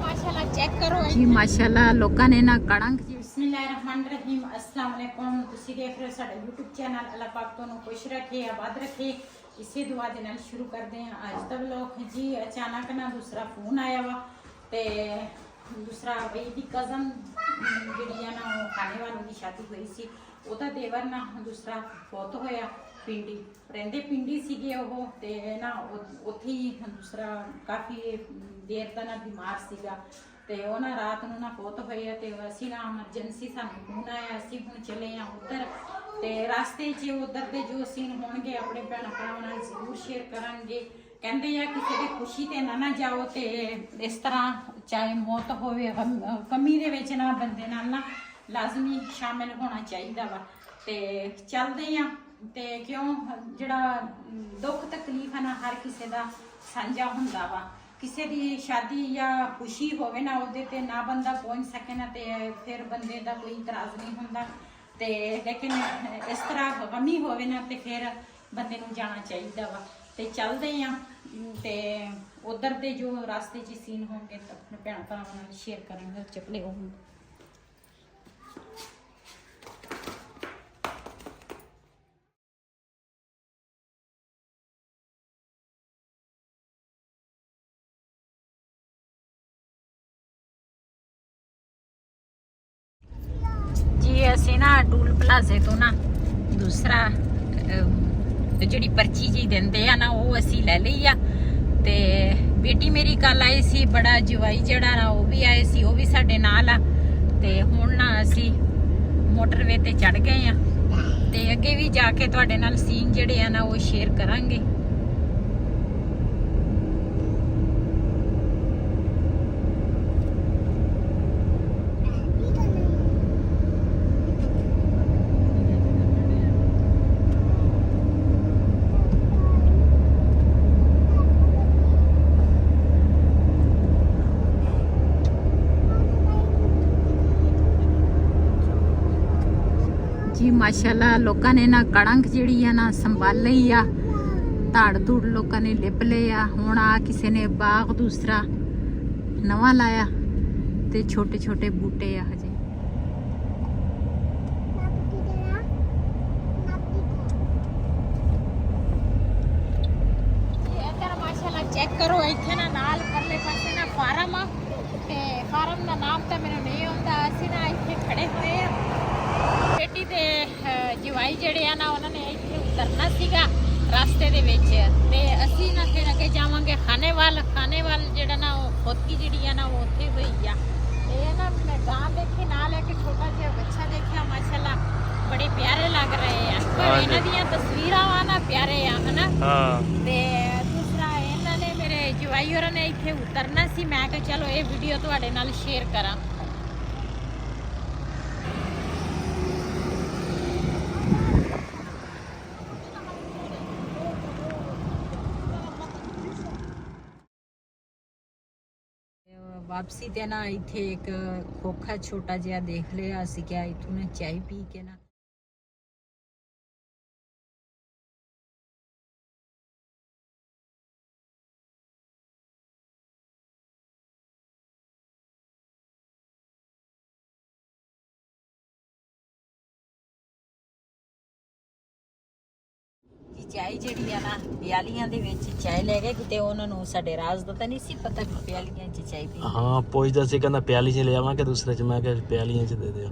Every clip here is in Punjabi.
माशाल्लाह चेक करो जी माशाल्लाह लोगों ने ना कड़ंग जी बिस्मिल्लाहिर्रहमानिर्रहीम अस्सलाम वालेकुम तुसी देख रहे हो साडा YouTube चैनल अल्लाह पाक तुहानू खुश रखे आबाद रखे इसी दुआ दे नाल शुरू करते हैं आज दा व्लॉग जी। अचानक ना दूसरा फोन आया वा ते दूसरा बई दी कज़न जिहड़ी है ना वो खाने वालों की शादी हुई सी ਉਹਦਾ देवर ना दूसरा फौत होया पिंडी ਰਹਿੰਦੇ पिंडी ਸੀਗੇ ਉਹ ਤੇ ਨਾ ਉੱਥੇ ਹੀ दूसरा काफ़ी देर ਦਾ ਨਾ ਬਿਮਾਰ ਸੀਗਾ ਤੇ ਉਹ ਨਾ ਰਾਤ ਨੂੰ ਨਾ ਫੌਤ ਹੋਇਆ ਤੇ ਅਸੀਂ ਨਾ ਐਮਰਜੈਂਸੀ ਸਾਨੂੰ ਫੋਨ ਆਇਆ ਅਸੀਂ ਹੁਣ ਚਲੇ ਆ ਉੱਧਰ ਤੇ ਰਸਤੇ 'ਚ ਉੱਧਰ ਦੇ ਜੋ ਸੀਨ ਹੋਣਗੇ ਆਪਣੇ ਭੈਣ ਭਰਾਵਾਂ ਨਾਲ ਜ਼ਰੂਰ ਸ਼ੇਅਰ ਕਰਾਂਗੇ। ਕਹਿੰਦੇ ਆ ਕਿਸੇ ਦੀ ਖੁਸ਼ੀ ਤੇ ਨਾ ਜਾਓ ਤੇ ਇਸ ਤਰ੍ਹਾਂ ਚਾਹੇ ਮੌਤ ਹੋਵੇ ਕਮੀ ਦੇ ਵਿੱਚ ਨਾ ਬੰਦੇ ਨਾਲ ਨਾ ਲਾਜ਼ਮੀ ਸ਼ਾਮਿਲ ਹੋਣਾ ਚਾਹੀਦਾ ਵਾ ਤੇ ਚੱਲਦੇ ਆ ਤੇ ਕਿਉਂ ਜਿਹੜਾ ਦੁੱਖ ਤਕਲੀਫ ਹੈ ਨਾ ਹਰ ਕਿਸੇ ਦਾ ਸਾਂਝਾ ਹੁੰਦਾ ਵਾ ਕਿਸੇ ਦੀ ਸ਼ਾਦੀ ਜਾਂ ਖੁਸ਼ੀ ਹੋਵੇ ਨਾ ਉਹਦੇ ਤੇ ਨਾ ਬੰਦਾ ਪਹੁੰਚ ਸਕੇ ਨਾ ਤੇ ਫਿਰ ਬੰਦੇ ਦਾ ਕੋਈ ਇਤਰਾਜ਼ ਨਹੀਂ ਹੁੰਦਾ ਤੇ ਲੇਕਿਨ ਇਸ ਤਰ੍ਹਾਂ ਗਮੀ ਹੋਵੇ ਨਾ ਤੇ ਫਿਰ ਬੰਦੇ ਨੂੰ ਜਾਣਾ ਚਾਹੀਦਾ ਵਾ ਤੇ ਚੱਲਦੇ ਆ ਤੇ ਉਧਰ ਦੇ ਜੋ ਰਸਤੇ 'ਚ ਸੀਨ ਹੋਣਗੇ ਤਾਂ ਆਪਣੇ ਭੈਣ ਭਰਾਵਾਂ ਨਾਲ ਸ਼ੇਅਰ ਕਰਾਂਗੇ ਚੱਪਲੇ ਉਹ ਅਸੀਂ ਨਾ ਟੂਲ ਪਲਾਜ਼ੇ ਤੋਂ ਨਾ ਦੂਸਰਾ ਜਿਹੜੀ ਪਰਚੀ ਜੀ ਦਿੰਦੇ ਆ ਨਾ ਉਹ ਅਸੀਂ ਲੈ ਲਈ ਆ ਤੇ ਬੇਟੀ ਮੇਰੀ ਕੱਲ ਆਈ ਸੀ ਬੜਾ ਜਵਾਈ ਜਿਹੜਾ ਨਾ ਉਹ ਵੀ ਆਏ ਸੀ ਉਹ ਵੀ ਸਾਡੇ ਨਾਲ ਆ ਤੇ ਹੁਣ ਨਾ ਅਸੀਂ ਮੋਟਰਵੇ ਤੇ ਚੜ ਗਏ ਆ ਤੇ ਅੱਗੇ ਵੀ ਜਾ ਕੇ ਤੁਹਾਡੇ ਨਾਲ ਸੀਨ ਜਿਹੜੇ ਆ ਨਾ ਉਹ ਸ਼ੇਅਰ ਕਰਾਂਗੇ। जी माशाल्लाह लोगों ने ना कड़ंग जिहड़ी है ना संभाल ली आ धाड़ धूड़ लोगों ने लिप ले आ हुण आ किसी ने बाग दूसरा नवा लाया ते छोटे छोटे बूटे आ हजे माशाल्लाह चेक करो इत्थे ना नाल परले पासे ना फार्म आ ते फार्म दा नाम तो मैनूं नहीं आउंदा असीं ना इत्थे खड़े होए आ बेटी ते जवाई जेड़े आ ना उन्होंने इत्थे उतरना सीगा रास्ते दे विच ते असीं ना फिर अगे जावांगे खानेवाल जेड़ा ना खुदकी जिहड़ी आ ना वो उत्थे होई आ ते ना मैं गां देखी नाल एक छोटा जिहा बच्चा देखिया माशाल्लाह बड़े प्यारे लग रहे हैं पर इन्हां दियां तस्वीरां वा ना प्यारे आ है ना ते दूसरा इन्हां ने मेरे जवाई होरां ने इत्थे उतरना सी मैं कहा चलो ये वीडियो तुहाडे नाल शेयर करा। वापसी ते ना इत्थे एक खोखा छोटा जिहा देख लिया असीं क्या इत्थों ने चाय पी के ना ਚਾਹ ਜਿਹੜੀ ਆ ਨਾ ਪਿਆਲੀਆਂ ਦੇ ਵਿੱਚ ਚਾਹ ਲੈ ਗਏ ਕਿਤੇ ਉਹਨਾਂ ਨੂੰ ਸਾਡੇ ਰਾਜ਼ ਦਾ ਤਾਂ ਨਹੀਂ ਸੀ ਪਤਾ ਕਿ ਪਿਆਲੀਆਂ 'ਚ ਚਾਹ ਪੀ ਹਾਂ ਪੁੱਛਦਾ ਸੀ ਕਹਿੰਦਾ ਪਿਆਲੀ 'ਚ ਲੈ ਆਵਾਂਗੇ ਦੂਸਰੇ 'ਚ ਮੈਂ ਕਿਹਾ ਪਿਆਲੀਆਂ 'ਚ ਦੇ ਦਿਓ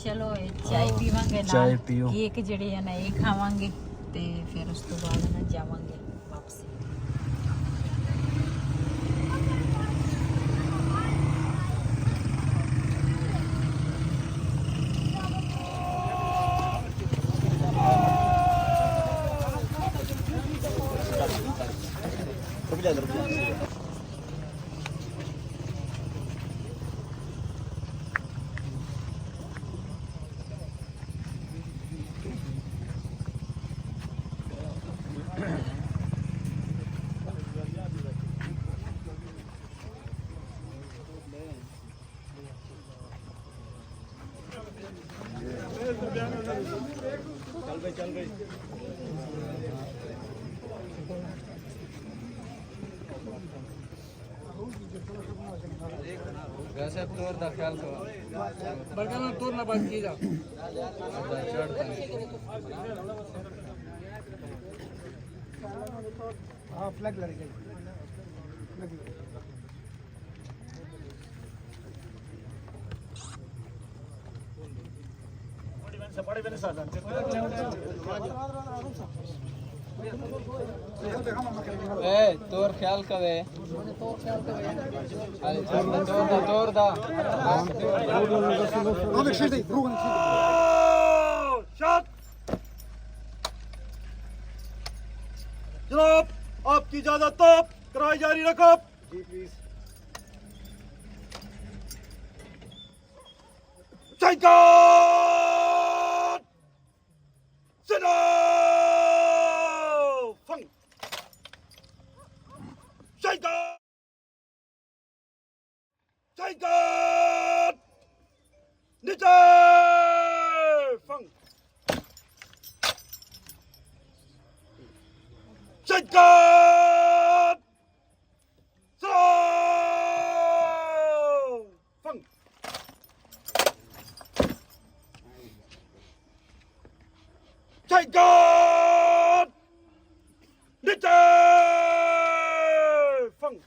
ਚਲੋ ਇਹ ਚਾਹ ਪੀਵਾਂਗੇ ਨਾਲ ਕੇਕ ਜਿਹੜੇ ਆ ਨਾ ਇਹ ਖਾਵਾਂਗੇ ਤੇ ਫਿਰ ਉਸ ਤੋਂ ਬਾਅਦ ਨਾ ਜਾਵਾਂਗੇ ਵਾਪਸ। चल गई वैसे तोर दा ख्याल करो बल्कि मैं तोर ना बात की जा हां फ्लैग लग गई ए तोर ख्याल करे तोर दा जनाब आपकी इजाजत तो कराई जारी रखो जी please Take God! Nitte! Fang!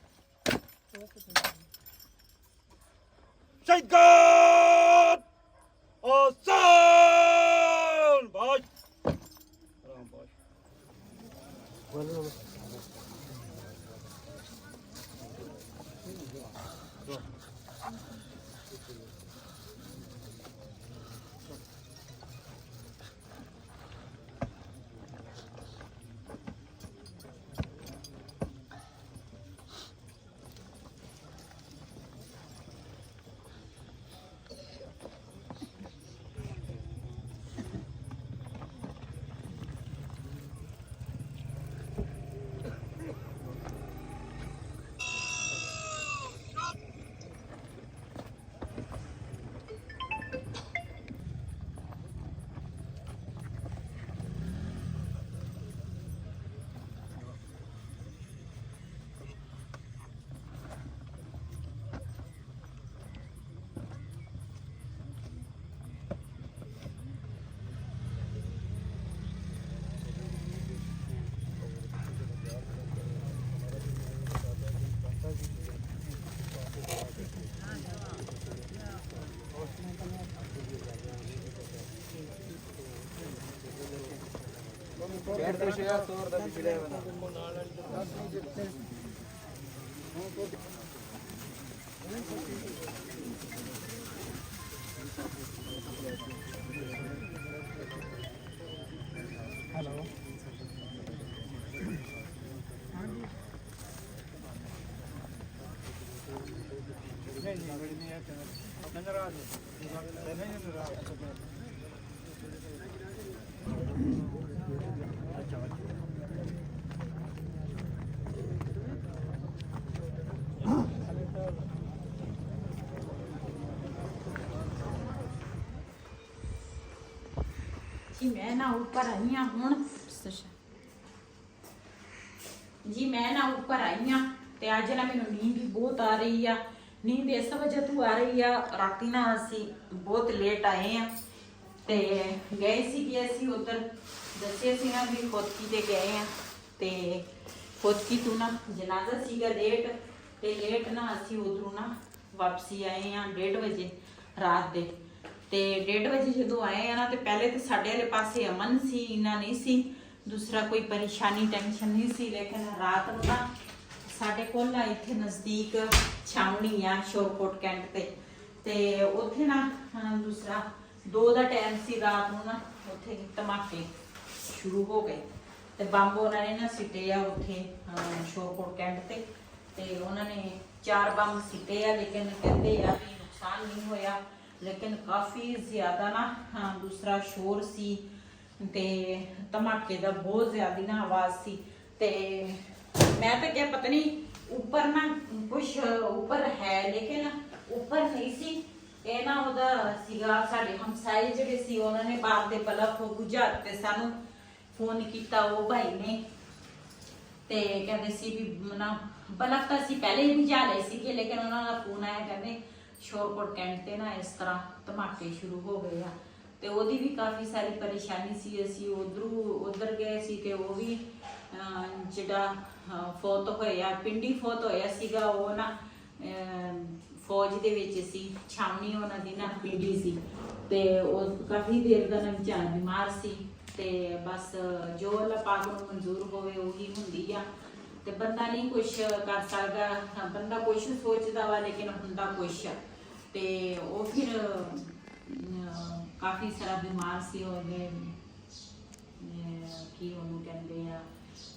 Take God! Asan! Bhai! Ram bhai. बैठ तो शेया तोर दा पिछले बना हेलो नहीं नजर आ जी मैं ना ऊपर आई हाँ हुण जी मैं ना ऊपर आई हाँ ते अज ना मैनू नींद भी बहुत आ रही आ नींद इस वजह तो आ रही आ राती ना असी बहुत लेट आए हैं ते गए सी कि असी उधर दसे सी ना भी खोदकी ते गए हैं ते खोदकी तू ना जनाजा सीगा लेट ते लेट ना असी उधरों ना वापसी आए हैं 1:30 बजे रात दे ते 1:30 बजे जो आए हैं ना तो पहले तो साढ़े वाले पासे अमन सी इन्ना नहीं सी दूसरा कोई परेशानी टेंशन नहीं सी लेकिन रात को ना साढ़े कोल इत्थे नज़दीक छावनी आ शोरकोट कैंट ते उत्थे ना दूसरा 2 दा टाइम सी रात को ना उत्थे धमाके शुरू हो गए ते बंब उन्होंने ना सिटे आ उत्थे शोरकोट कैंट ते उन्होंने 4 बंब सिटे आ लेकिन कहते आ भी नुकसान नहीं होया लेकिन काफ़ी ज़्यादा ना दूसरा शोर सी ते धमाके दा बहुत ज़्यादा ना आवाज़ सी ते मैं तो क्या पता नहीं ऊपर ना कुछ ऊपर है लेकिन ऊपर नहीं सी ये ना ओदा सीगा साडे हमसाए जिहड़े सी उन्होंने बाहर दे बल्ब बुझा ते सानू फोन किया वो भाई ने ते कहते सी भी ना बल्ब तो असीं पहले ही बुझा लए सीगे लेकिन उन्होंने फोन आया कहते ਸ਼ੋਰਕੋਟ ਕੈਂਟ ਤੇ ਨਾ ਇਸ ਤਰ੍ਹਾਂ ਧਮਾਕੇ ਸ਼ੁਰੂ ਹੋ ਗਏ ਆ ਤੇ ਉਹਦੀ ਵੀ ਕਾਫੀ ਸਾਰੀ ਪਰੇਸ਼ਾਨੀ ਸੀ। ਅਸੀਂ ਉਧਰ ਗਏ ਸੀ ਤੇ ਉਹ ਵੀ ਜਿਹੜਾ ਫੌਤ ਹੋਇਆ ਪਿੰਡੀ ਫੌਤ ਹੋਇਆ ਸੀਗਾ ਉਹ ਨਾ ਫੌਜ ਦੇ ਵਿੱਚ ਸੀ, ਛਾਵਣੀ ਉਹਨਾਂ ਦੀ ਨਾ ਪਿੰਡੀ ਸੀ ਤੇ ਉਹ ਕਾਫੀ ਦੇਰ ਦਾ ਨਾ ਵਿਚਾਰ ਬਿਮਾਰ ਸੀ ਤੇ ਬਸ ਜੋ ਅੱਲਾਹ ਪਾਕ ਨੂੰ ਮਨਜ਼ੂਰ ਹੋਵੇ ਉਹੀ ਹੁੰਦੀ ਆ ਤੇ ਬੰਦਾ ਨਹੀਂ ਕੁਛ ਕਰ ਸਕਦਾ, ਬੰਦਾ ਕੁਛ ਸੋਚਦਾ ਵਾ ਲੇਕਿਨ ਹੁੰਦਾ ਕੁਛ ਤੇ ਉਹ ਫਿਰ ਕਾਫੀ ਸਾਰਾ ਬਿਮਾਰ ਸੀ ਉਹਦੇ ਕੀ ਉਹਨੂੰ ਕਹਿੰਦੇ ਆ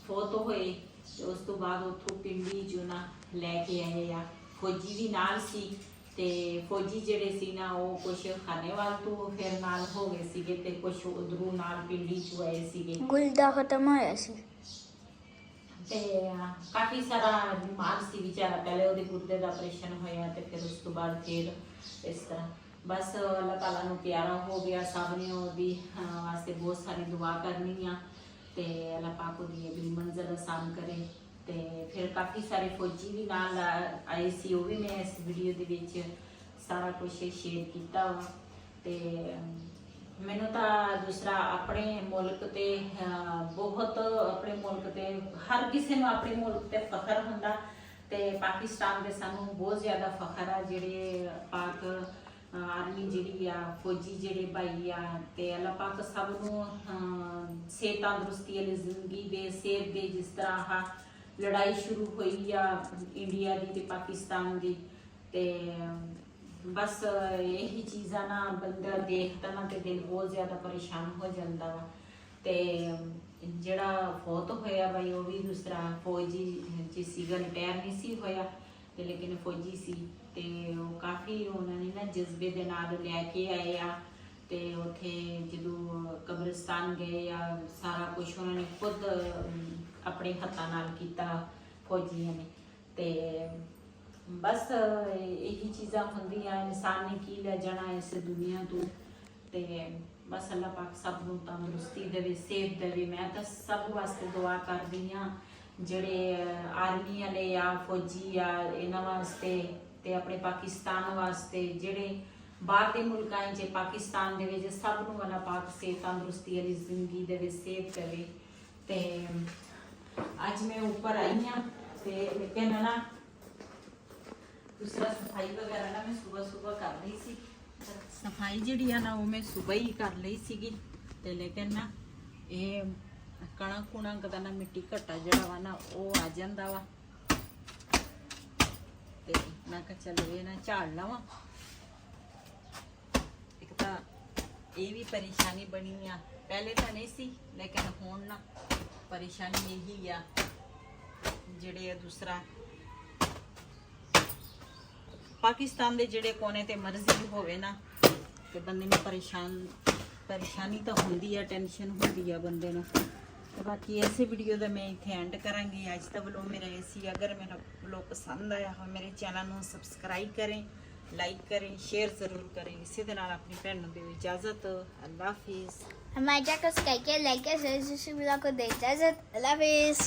ਫੌਤ ਹੋਏ ਤੇ ਉਸ ਤੋਂ ਬਾਅਦ ਉੱਥੋਂ ਪਿੰਡੀ ਚੋਂ ਨਾ ਲੈ ਕੇ ਆਏ ਆ। ਫੌਜੀ ਵੀ ਨਾਲ ਸੀ ਤੇ ਫੌਜੀ ਜਿਹੜੇ ਸੀ ਨਾ ਉਹ ਕੁਛ ਖਾਨੇਵਾਲ ਤੋਂ ਫਿਰ ਨਾਲ ਹੋ ਗਏ ਸੀਗੇ ਤੇ ਕੁਛ ਉਧਰੋਂ ਨਾਲ ਪਿੰਡੀ ਚੋਂ ਆਏ ਸੀਗੇ। ਗੁਲਦਾ ਖਤਮ ਹੋਇਆ ਸੀ ਤੇ ਕਾਫੀ ਸਾਰਾ ਬਿਮਾਰ ਸੀ ਵਿਚਾਰਾ, ਪਹਿਲੇ ਉਹਦੇ ਗੁਰਦੇ ਦਾ ਆਪਰੇਸ਼ਨ ਹੋਇਆ ਤੇ ਫਿਰ ਉਸ ਤੋਂ ਬਾਅਦ ਫਿਰ ਇਸ ਤਰ੍ਹਾਂ ਬਸ ਅੱਲਾਹ ਤਾਲਾ ਨੂੰ ਪਿਆਰਾ ਹੋ ਗਿਆ। ਸਭ ਨੇ ਉਹਦੀ ਵਾਸਤੇ ਬਹੁਤ ਸਾਰੀ ਦੁਆ ਕਰਨੀ ਆ ਤੇ ਅੱਲਾਹ ਪਾਕ ਉਹਦੀ ਅਗਲੀ ਮੰਜ਼ਿਲ ਆਸਾਨ ਕਰੇ। ਤੇ ਫਿਰ ਕਾਫੀ ਸਾਰੇ ਫੌਜੀ ਵੀ ਨਾਲ ਆਏ ਸੀ, ਉਹ ਵੀ ਮੈਂ ਇਸ ਵੀਡੀਓ ਦੇ ਵਿੱਚ ਸਾਰਾ ਕੁਝ ਸ਼ੇਅਰ ਕੀਤਾ ਵਾ। ਤੇ ਮੈਨੂੰ ਤਾਂ ਦੂਸਰਾ ਆਪਣੇ ਮੁਲਕ ਤੇ ਬਹੁਤ ਆਪਣੇ ਮੁਲਕ ਤੇ ਹਰ ਕਿਸੇ ਨੂੰ ਆਪਣੇ ਮੁਲਕ ਤੇ ਫਖਰ ਹੁੰਦਾ ਤੇ ਪਾਕਿਸਤਾਨ ਦੇ ਸਾਨੂੰ ਬਹੁਤ ਜ਼ਿਆਦਾ ਫਖਰ ਆ ਜਿਹੜੇ ਪਾਕ ਆਰਮੀ ਜਿਹੜੀ ਆ ਫੌਜੀ ਜਿਹੜੇ ਭਾਈ ਆ ਤੇ ਅੱਲਾਹ ਪਾਕ ਸਭ ਨੂੰ ਸਿਹਤ ਤੰਦਰੁਸਤੀ ਵਾਲੀ ਜ਼ਿੰਦਗੀ ਦੇ ਸਿਹਤ ਦੇ ਜਿਸ ਤਰ੍ਹਾਂ ਆਹ ਲੜਾਈ ਸ਼ੁਰੂ ਹੋਈ ਆ ਇੰਡੀਆ ਦੀ ਤੇ ਪਾਕਿਸਤਾਨ ਦੀ ਤੇ ਬਸ ਇਹੀ ਚੀਜ਼ਾਂ ਨਾ ਬੰਦਾ ਦੇਖਦਾ ਨਾ ਤੇ ਦਿਲ ਬਹੁਤ ਜ਼ਿਆਦਾ ਪਰੇਸ਼ਾਨ ਹੋ ਜਾਂਦਾ ਵਾ। ਤੇ ਜਿਹੜਾ ਫੌਤ ਹੋਇਆ ਬਾਈ ਉਹ ਵੀ ਦੂਸਰਾ ਫੌਜੀ ਜੀ ਸੀਗਾ, ਰਿਟਾਇਰ ਨਹੀਂ ਸੀ ਹੋਇਆ ਤੇ ਲੇਕਿਨ ਫੌਜੀ ਸੀ ਤੇ ਉਹ ਕਾਫੀ ਉਹਨਾਂ ਨੇ ਨਾ ਜਜ਼ਬੇ ਦੇ ਨਾਲ ਲੈ ਕੇ ਆਏ ਆ ਤੇ ਉੱਥੇ ਜਦੋਂ ਕਬਰਿਸਤਾਨ ਗਏ ਆ ਸਾਰਾ ਕੁਝ ਉਹਨਾਂ ਨੇ ਖੁਦ ਆਪਣੇ ਹੱਥਾਂ ਨਾਲ ਕੀਤਾ ਫੌਜੀਆਂ ਨੇ। ਤੇ ਬਸ ਇਹੀ ਚੀਜ਼ਾਂ ਹੁੰਦੀਆਂ, ਇਨਸਾਨ ਨੇ ਕੀ ਲੈ ਜਾਣਾ ਇਸ ਦੁਨੀਆ ਤੋਂ ਤੇ ਬਸ ਅੱਲਾਹ ਪਾਕ ਸਭ ਨੂੰ ਤੰਦਰੁਸਤੀ ਦੇਵੇ, ਸਿਹਤ ਦੇਵੇ। ਮੈਂ ਤਾਂ ਸਭ ਵਾਸਤੇ ਦੁਆ ਕਰਦੀ ਹਾਂ ਜਿਹੜੇ ਆਰਮੀ ਵਾਲੇ ਆ ਫੌਜੀ ਆ ਇਹਨਾਂ ਵਾਸਤੇ ਤੇ ਆਪਣੇ ਪਾਕਿਸਤਾਨ ਵਾਸਤੇ ਜਿਹੜੇ ਬਾਹਰ ਦੇ ਮੁਲਕਾਂ 'ਚ ਪਾਕਿਸਤਾਨ ਦੇ ਵਿੱਚ ਸਭ ਨੂੰ ਅੱਲਾਹ ਪਾਕ ਸਿਹਤ ਤੰਦਰੁਸਤੀ ਵਾਲੀ ਜ਼ਿੰਦਗੀ ਦੇਵੇ, ਸਿਹਤ ਦੇਵੇ। ਤੇ ਅੱਜ ਮੈਂ ਉੱਪਰ ਆਈ ਹਾਂ ਤੇ ਲੇਕਿਨ ਨਾ ਦੂਸਰਾ ਸਫਾਈ ਵਗੈਰਾ ਨਾ ਮੈਂ ਸਵੇਰ ਕਰ ਲਈ ਸੀ। ਸਫਾਈ ਜਿਹੜੀ ਆ ਨਾ ਉਹ ਮੈਂ ਸਵੇਰ ਹੀ ਕਰ ਲਈ ਸੀਗੀ ਤੇ ਲੇਕਿਨ ਨਾ ਇਹ ਕਣਾ ਕੁਣਾ ਕਦਾ ਨਾ ਮਿੱਟੀ ਘਟਾ ਜਿਹੜਾ ਵਾ ਨਾ ਉਹ ਆ ਜਾਂਦਾ ਵਾ ਤੇ ਮੈਂ ਕਿਹਾ ਚੱਲ ਇਹ ਨਾ ਝਾੜ ਲਵਾਂ। ਇੱਕ ਤਾਂ ਇਹ ਵੀ ਪਰੇਸ਼ਾਨੀ ਬਣੀ ਆ, ਪਹਿਲੇ ਤਾਂ ਨਹੀਂ ਸੀ ਲੇਕਿਨ ਹੁਣ ਨਾ ਪਰੇਸ਼ਾਨੀ ਇਹੀ ਆ ਜਿਹੜੇ ਦੂਸਰਾ ਪਾਕਿਸਤਾਨ ਦੇ ਜਿਹੜੇ ਕੋਨੇ ਤੇ ਮਰਜ਼ੀ ਹੋਵੇ ਨਾ ਤੇ ਬੰਦੇ ਨੂੰ ਪਰੇਸ਼ਾਨੀ ਤਾਂ ਹੁੰਦੀ ਆ, ਟੈਨਸ਼ਨ ਹੁੰਦੀ ਆ ਬੰਦੇ ਨੂੰ। ਤੇ ਬਾਕੀ ਇਸੇ ਵੀਡੀਓ ਦਾ ਮੈਂ ਇੱਥੇ ਐਂਡ ਕਰਾਂਗੀ। ਅੱਜ ਦਾ ਵਲੋਗ ਮੇਰਾ ਇਹ ਸੀ। ਅਗਰ ਮੇਰਾ ਵਲੋਗ ਪਸੰਦ ਆਇਆ ਹੋ ਮੇਰੇ ਚੈਨਲ ਨੂੰ ਸਬਸਕ੍ਰਾਈਬ ਕरें, लाइक करें, शेयर ज़रूर करें। इसी के नाल अपनी भैन को दो इजाज़त। अल्लाह हाफिज़। हमारे चैनल को सब्सक्राइब किया, लाइक किया, शेयर को दे इजाजत। अल्लाह हाफिज़।